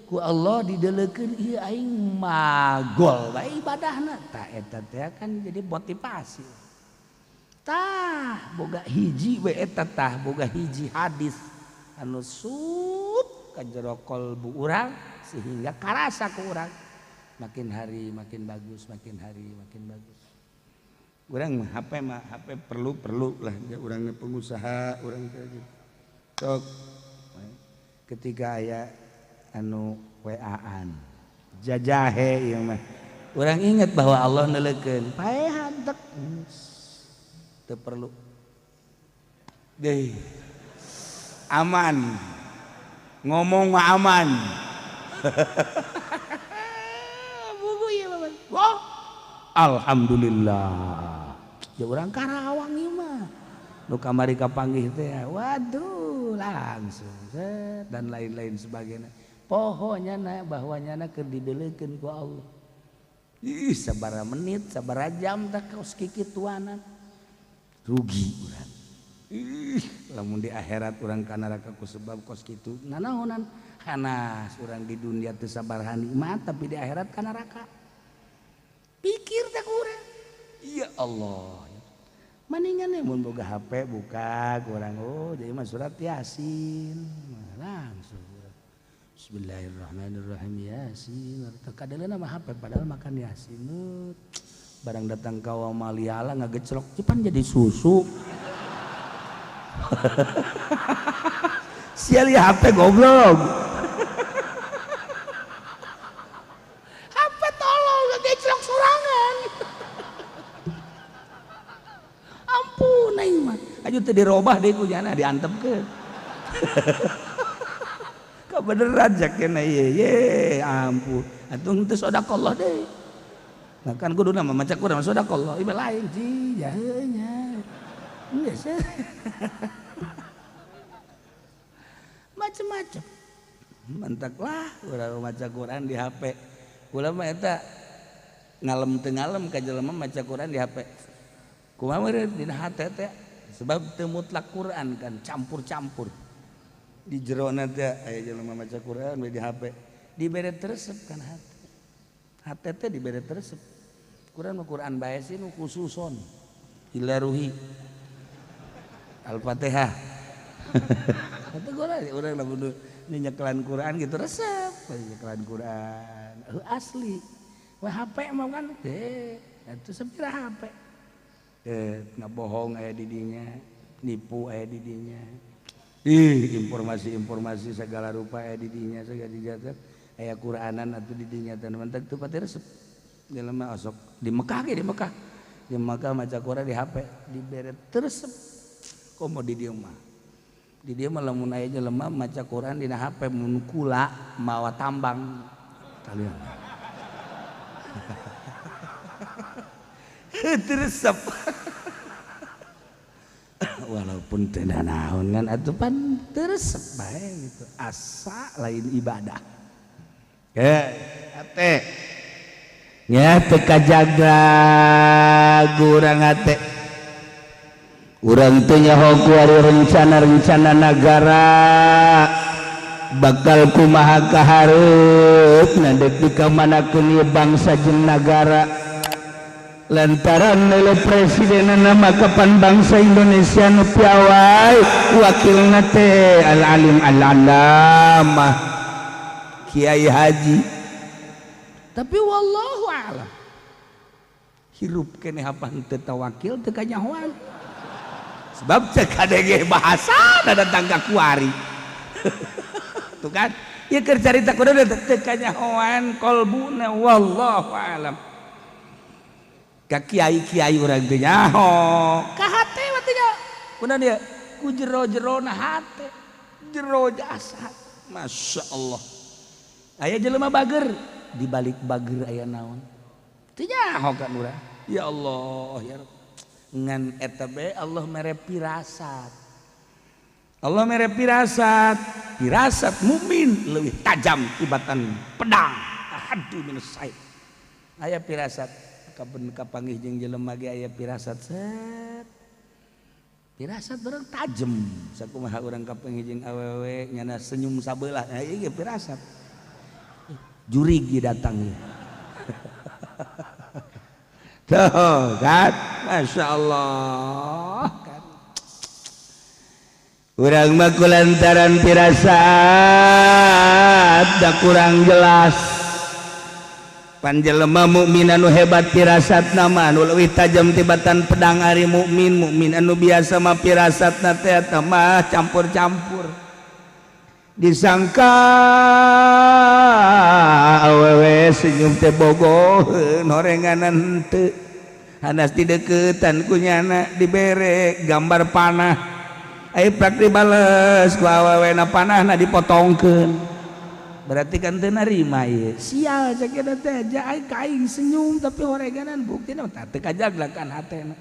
A: ku Allah didelekeun ieu aing magol bae ibadahna. Tah eta teh kan jadi motivasi. Tah boga hiji we eta tah boga hiji hadis anu sup ka jero kalbu urang sehingga karasa ku urang. Makin hari makin bagus, makin hari makin bagus. Urang HP mah HP perlu lah ya urangnya pengusaha, urang teh gitu. Sok ketika aya anu WA-an jajahe ieu mah. Urang inget bahwa Allah neulekeun pae hantek. Teu perlu. Deui. Aman. Ngomong mah aman. Wah, alhamdulillah. Ya urang Karawang ieu mah. Nu kamari kapanggih teh, waduh langsung dan lain-lain sebagainya. Pohonnya bahwanya keur didelekeun ku Allah. Ih, sabaraha menit, sabaraha jam teh kaos kikituanan. Rugi urang. Ih, lamun di akhirat urang ka neraka ku sebab kos kitu. Nanaonan? Hanas urang di dunia teu sabaraha nikmat tapi di akhirat ka neraka. Pikir tak kurang. Ya Allah. Mendingan mun boga HP buka kurang jadi mah surat Yasin. Langsung. Bismillahirrahmanirrahim Yasin. Kadaleuna mah HP padahal makan Yasin. Barang datang ka Maliala ngageclok cepan jadi susu. Sial ya HP goblok. Aju teu dirobah deui ku jana diantepkeun. Kabeneran jakena ye ampun. Atuh teu sedekah deui. Nah kan kuduna mah maca Quran sedekah ieu lain ji jaheunya. Geus. Macem-macem. Mentak lah urang maca Quran di HP. Ulah mah eta ngalem teu ngalem ka jelema maca Quran di HP. Kumaha meureun dina hate teh sebab teu mutlak Quran kan campur-campur di jerona teh aya jelema maca Quran di HP dibere teresep kan hate teh dibere teresep Quran mah Quran bae sih nu khususon ila ruhi Al-Fatihah eta urang lamun nyekelan Quran gitu resep nyekelan Quran asli wah HP mah kan teh atuh sepira HP ngabohong aya di dinya, nipu aya di dinya. Informasi-informasi segala rupa aya di dinya, segala dijatet aya Quranan atuh di dinya teh mentek teu pati resep. Jelema osok di Mekah ge di Mekah. Di Mekah maca Quran di HP dibere resep. Komo di dieu mah. Di dieu mah lamun aya jelema maca Quran dina HP mun kula mawa tambang kalian. Teresep walaupun tidak naon kan atuh pan teresep bae gitu asa lain ibadah ate nya teu kajaga urang ate urang teh nyaho ku ari rencana nagara bakal kumaha kahareup nandek dikamanakeun bangsa jeung nagara lantaran oleh presiden nama kapan bangsa Indonesia nu piawai wakilna teh al-alim al-allamah Kiai Haji tapi wallahu a'lam hirup kene hapan teu tawakil teu kanyahoan sebab cek kadege bahasa datang ka kuari tuh kan ieu keur carita kudu teu kanyahoan qalbuna wallahu alam ka kiai-kiai urang teh nyaho ka hate mah teh nya kunaon dia ku jero-jerona hate jero jasad masyaallah aya jelema bager di balik bager aya naon teu nyaho kan urang ya Allah ya Rabb ngan eta bae Allah mere pirasat Allah mere pirasat mukmin leuwih tajam tibatan pedang aduh minus said aya pirasat kapanggih jeung jelema ge aya pirasat set pirasat bareng tajem sakumaha urang kapanggih jeung awewe nyana senyum sabelah nah ieu ge pirasat jurig ge datang tuh kan Masya Allah kan urang mah kulantaran pirasat da kurang jelas pan jelema mukmin anu hebat pirasatna mah anu leuwih tajam tibatan pedang ari mukmin anu biasa mah pirasatna teh eta mah campur-campur disangka awewe senyum teh bogoheun horenganan henteu hanas di deukeutan ku nyana dibere gambar panah ai prak dibales ku awewena panahna dipotongkeun berarti kan teu narima ieu sial cek eta teh ai ka aing senyum tapi horenganan buktina teu kajaglakan hatena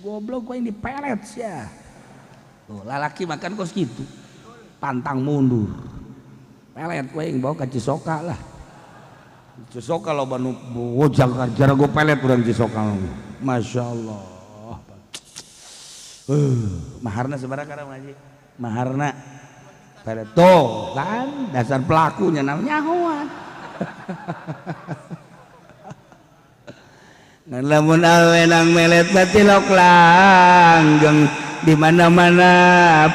A: goblok ku aing dipelet sia tuh lalaki makan kos kitu pantang mundur pelet ku aing bawa ka Cisoka lah Cisoka lo banu wojang cara gue pelet urang Cisoka Masya Allah maharna sabaraha karang Haji maharna pelet tuh kan dasar pelakunya namanya nyahoan ngan lamun awenang melet batilok langgeng di mana-mana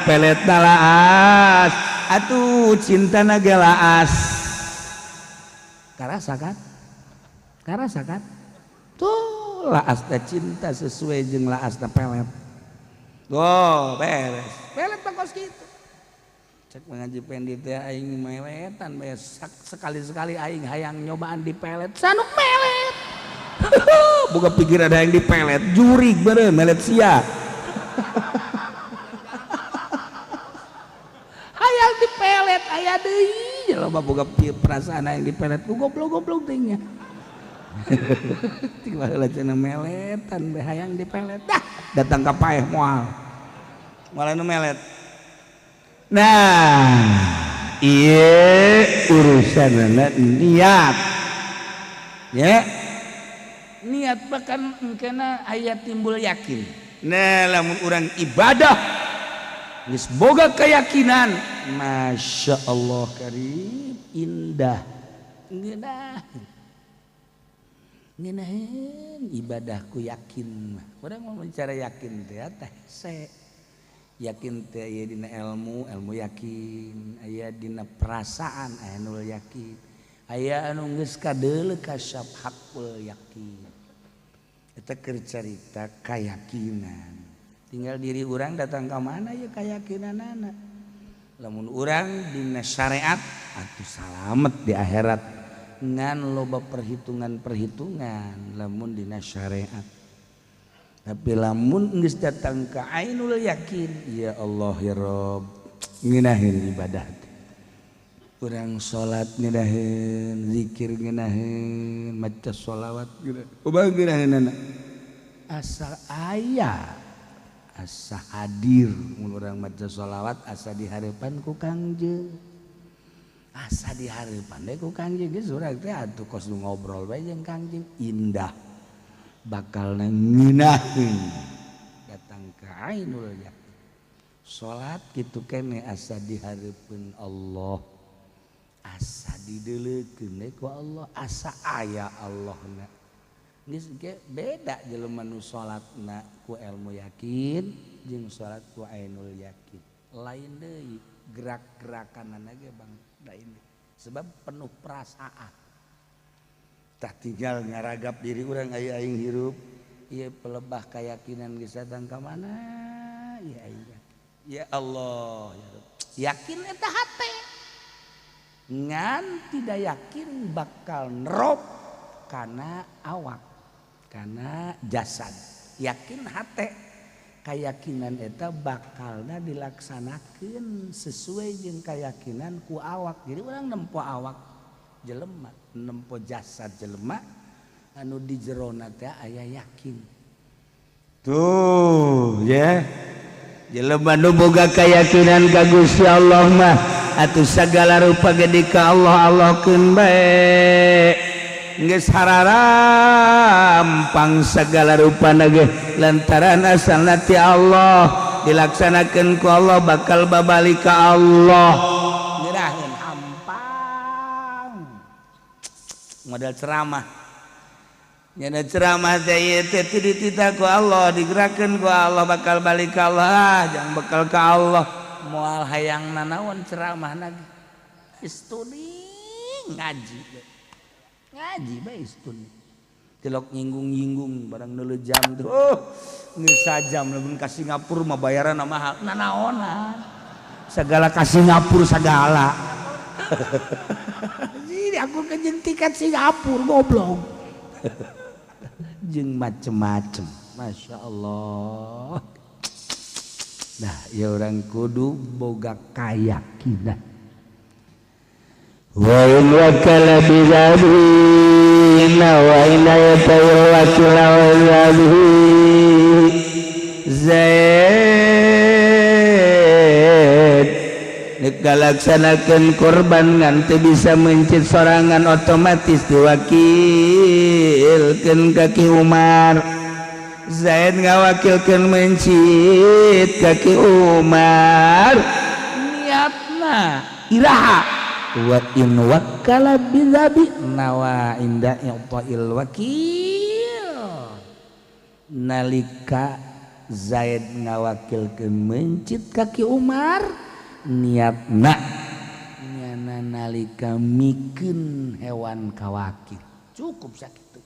A: pelet laas atuh cinta ge laas karasa kan tuh laas teh cinta sesuai jeung laas teh pelet oh beres pelet bakos kitu cek mengaji pendit teh aing meletan bae sekali-sekali aing hayang nyobaan di pelet sanuk melet boga pikir ada yang di pelet jurig beureum melet sia hayang dipelet aya deui loba boga perasaan hayang dipelet ku goblok-goblok teh nya tik baheula cenah meletan bae hayang dipelet dah datang ka paeh moal anu melet nah ieu urusanna niat ya niat bahkan engkena aya timbul yakin nah lamun urang ibadah geus boga keyakinan Masya Allah karim indah ngeunaheun ibadahku yakin urang mau mencari yakin teh se yakin teh aya dina ilmu yakin aya dina perasaan anu yakin aya anu geus kadeuleu ka hakul yakin eta keur carita kayakinan tinggal diri urang datang ka mana ya keyakinanana lamun urang dina syariat atuh salamet di akhirat ngan loba perhitungan lamun dina syariat tapi lamun geus datang ka ainul yakin ya Allah ya Rabb ngeunaheun ibadah urang salat ngeunaheun zikir ngeunaheun maca sholawat ngeunaheun asa aya asa hadir mun urang maca sholawat asa dihareupan ku Kangjeng asa dihareupan deui ku Kangjeng geus urang teh atuh kos ngobrol bae jeung Kangjeng indah bakal ngeunaheun datang ka ainul yakin salat kitu kene asa dihareupeun Allah asa dideuleukeun ku Allah asa aya Allahna geus ge beda jelema nu salatna ku ilmu yakin jeung salat ku ainul yakin lain deui gerak-gerakanana ge bang lain sebab penuh perasaan tinggal ngaragap diri orang aya aing hirup ieu pelebah keyakinan geus datang ka mana ya iya ya Allah ya Rabb yakin eta hate ngan tidak yakin bakal nerop kana awak kana jasad yakin hate keyakinan eta bakalna dilaksanakeun sesuai jeung keyakinan ku awak jadi urang nempo awak jelema nempo jasad jelema anu di jerona teh aya yakin tuh ya jelema nu boga keyakinan ka Gusti Allah mah atuh sagala rupa gede ka Allah Allahkeun bae geus hararampang sagala rupana ge lantaran asalna ti Allah dilaksanakeun ku Allah bakal babalik ka Allah ngeraheun hampang model ceramah nyana ceramah teh ieu teh dititah ku Allah digerakkeun ku Allah bakal balik ka Allah jangan bakal ka Allah moal hayang nanaon ceramahna ge studi ngaji bae studi tilok nyinggung barang neuleuh jam tuh geus sajam lamun ka Singapura mah bayaran mahal nanaonan segala ka Singapura sagala jadi aku kejeung tiket Singapura goblok jeung macem-macem Masya Allah nah ya orang kudu boga kayakinan wa in wakala bidzabina wa in yatawakala wa zaid dikalaksanakeun korban ngan teu bisa mencit sorangan otomatis diwakilkeun ka Ki Umar Zaid ngawakilkeun mencit ka Ki Umar niatna iraha wa in wakala bizabi nawa inda i'ta'il wakil nalika Zaid ngawakilkeun mencit ka Ki Umar niatna nyana nalika mikeun hewan kawakil cukup sakitu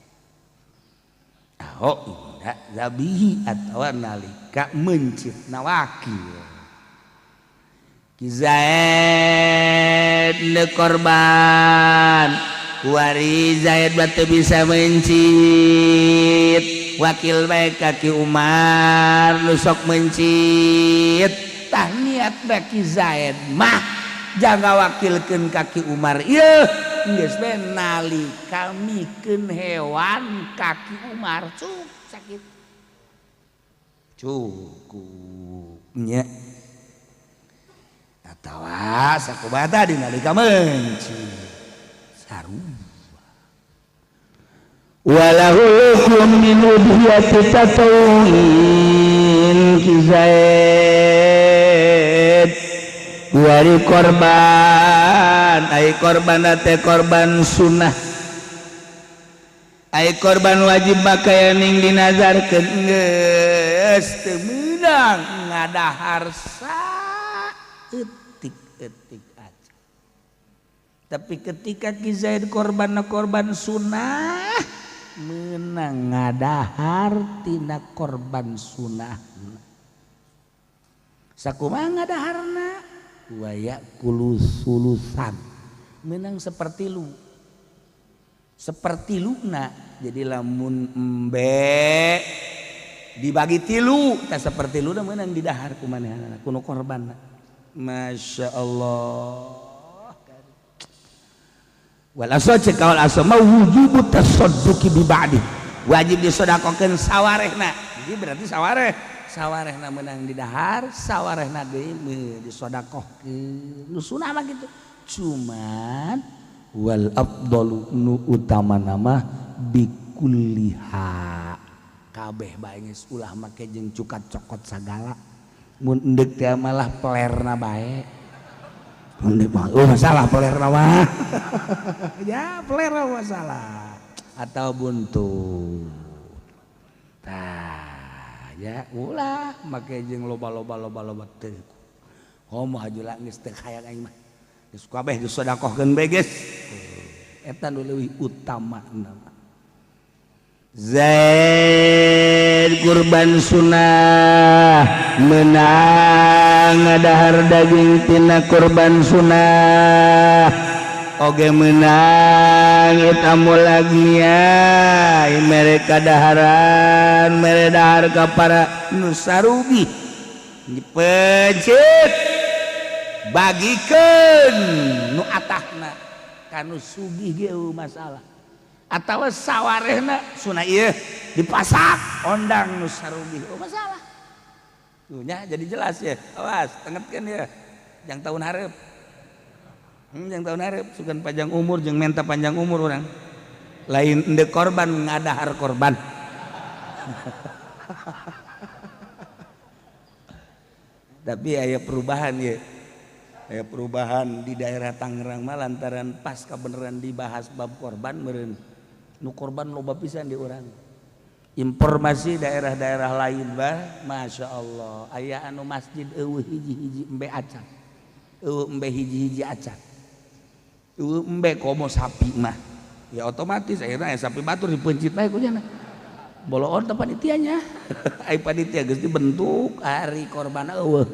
A: oh inda zabihi atawa nalika mencit nawakil Ki Zaid le korban wari Zaid batu bisa mencit wakil bae ka Ki Umar nu sok mencit tah niat Ki Zaid mah jaga wakilkeun ka Ki Umar ieu geus bae nalika mikeun hewan ka Ki Umar cuk sakit cukup nya atawa sakobata di nalika mencit saruba walahu hukum min udhiyati tatawin Ki Zaid wari korban ai korban teh korban sunnah ai korban wajib bakayaning dinazarkeun geus teu meunang ngadahar etik aja tapi ketika Ki Zaid korban sunnah menang ngadahar tina korban sunnah sakumaha ngadaharna waya kulusulusan menang seperti luna jadi lamun embe dibagi tilu tak seperti lu menang didahar kumanehna kuno korban Masya Allah wal asoj kaul asma wujub tasadduqi bi ba'di wajib disodakokeun sawarehna jadi berarti sawarehna menang didahar sawarehna deui disodakohkeun nu sunah mah gitu cuman wal afdalu nu utama nama bikulliha kabeh bae geus ulah make jeung cukat cokot sagala mun endek teh malah pelerna bae endek mah masalah pelerna mah ya pelerna masalah atau buntut tah ya ulah make jeung loba teu homo hajula geus teu hayang aing mah geus kabeh disodakohkeun bae geus eta nu leuwih utama nama Zaid kurban sunnah menang ngadahar daging tina kurban sunnah oge menang eta mulagnya mereka daharan mere dahar ka para nu sarugi dipencet bagikeun nu atahna ka nu sugih ge masalah atawa sawarehna sunah ieu dipasak ondang nu sarugi masalah tuh nya jadi jelas ya awas tengetkeun ya yang tahun hareup yang tahun hareup sugan panjang umur jeung menta panjang umur urang lain endeu korban ngadahar korban tapi aya perubahan ya aya perubahan di daerah Tangerang mah lantaran pas kebenaran dibahas bab korban meureun nu korban loba pisan di urang informasi daerah-daerah lain bah Masya Allah aya anu masjid eueuh hiji-hiji embe acan eueuh embe hiji-hiji acan eueuh embe komo sapi mah ya otomatis akhirnya aya sapi batur dipencit bae ku cenah boloon teh panitianya ai panitia geus dibentuk hari korban eueuh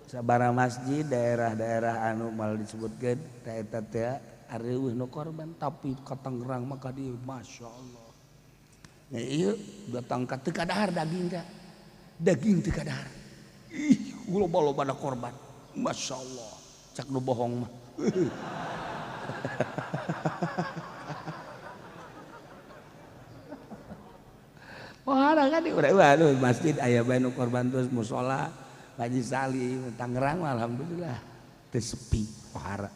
A: sabaraha masjid daerah-daerah anu mal disebutkeun ta eta teh areueuh nu korban tapi ka Tangerang mah ka dieu Masya Allah nya ieu datang ka teu kadahar daging teu kadahar ih loba-loba na korban Masya Allah cak nu bohong mah wah kan di urang masjid aya bae nu korban terus mushola Haji Salim Tangerang alhamdulillah teu sepi pohara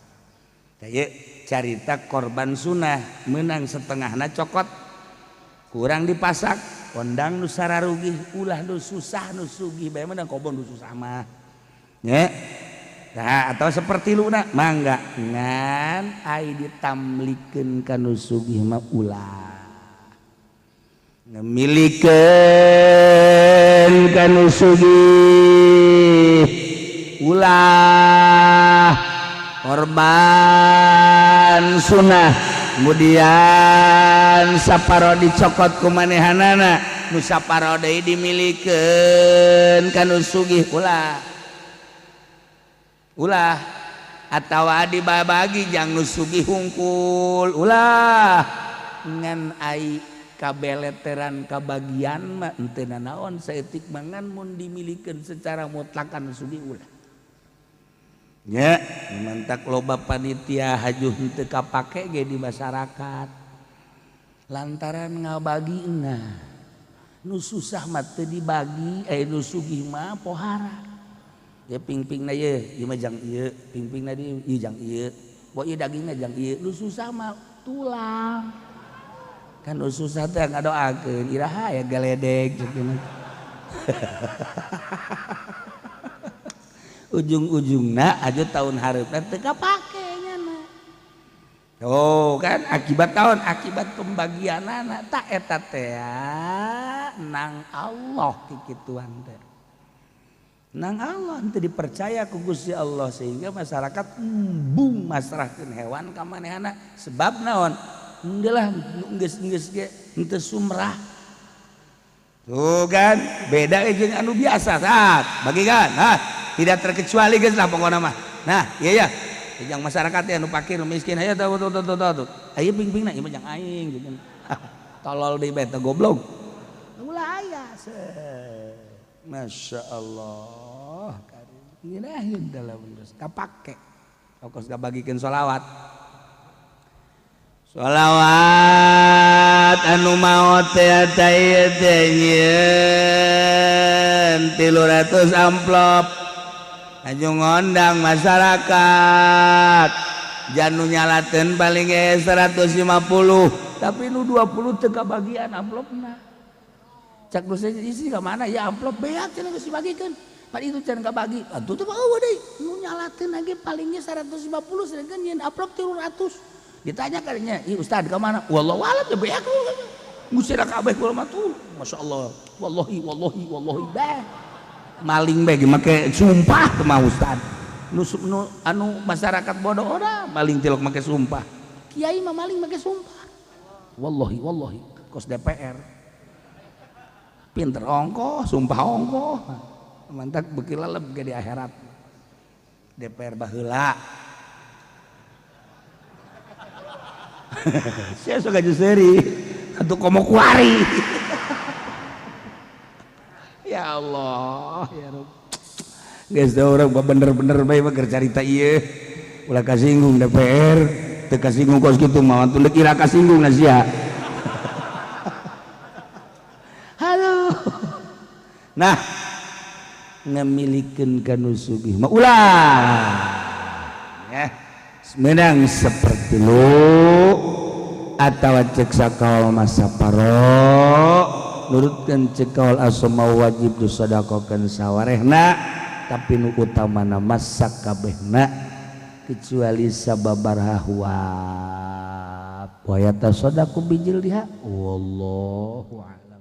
A: kayak carita korban sunnah menang setengahna cokot kurang dipasak kondang nu sararugi ulah nu susah nu sugih bae menang kobon nu susah mah nya nah atau seperti luna mangga ngan ai ditamlikeun ka nu sugih mah ulah ngemilikeun ka nu sugih ulah korban sunnah kemudian saparo dicokot ku manehanana nu saparo deui dimilikeun ka nu sugih ulah atawa dibabagi jang nu sugih hungkul ulah ngan ai kabeleteran kabagian mah henteu naon saeutik mangan mun dimilikeun secara mutlak ka nu sugih ulah nya mantak loba panitia hajuh henteu kapake ge di masyarakat lantaran ngabagiina nu susah mah teu dibagi nu sugih mah pohara ya ping-pingna ye ieu mah jang ieu ping-pingna di ieu jang ieu pok ieu dagingna jang ieu nu susah mah tulang kan nu susah teh ngadoakeun iraha ya galedeg cenah ujung-ujungna aja tahun hareup teh kapake nyana. Oh kan akibat tahun akibat pembagianana tak eta teh nang Allah kikituan teh. Nang Allah teu dipercaya ku Gusti Allah sehingga masyarakat embung masrahkeun hewan ka manehana sebab naon? Enggelah geus-geus ge henteu sumrah. Tuh kan beda jeung anu biasa saat bagikan tidak terkecuali guys lah pokoknya mah nah iya yang masyarakat ya anu fakir nu miskin aya tuh aya ping-pingna ieu mah jang aing gitu tolol deui bae teh goblok ulah aya Masya Allah ngirahin dalam terus kapake ongkos kabagikeun sholawat anu maot teh teh nyieun 300 amplop aju ngondang masyarakat janu nyalateun paling 150 tapi nu 20 teu kabagian amplopna cak dosa isi ka mana ya amplop beak cenah geus dibagikeun pan itu cenah kabagi atuh teh eueuh deui nu nyalateun lagi palingnya 150 sedangkan nyeun amplop 300 ditanya kalinya ih ustad ka mana wallahu alam teh beak ngusir kabeh kula mah tuh masyaallah wallahi bah maling bagi make sumpah teu mah ustad nu anu masyarakat bodoh ora maling tilok make sumpah kiai mah maling make sumpah wallahi kos DPR pinter ongkoh sumpah ongkoh mantap beki laleb ge di akhirat DPR baheula saya suka juseri atau komo kuari ya Allah ya Rabb guys da orang bener-bener bae mah keur carita ieu ulah kasinggung DPR teu kasinggung kos kitu mah teu kira kasinggung na sia halo nah ngamilikeun kanu sugih mah ulah ya menang seperti lu atawa cek sakaul masa paro nurutkeun cek kaul asma wajib disedekahkeun sawarehna tapi nu utamana masa kabehna kecuali sababaraha wa yatasaddaqu bijildiha wallahu a'lam.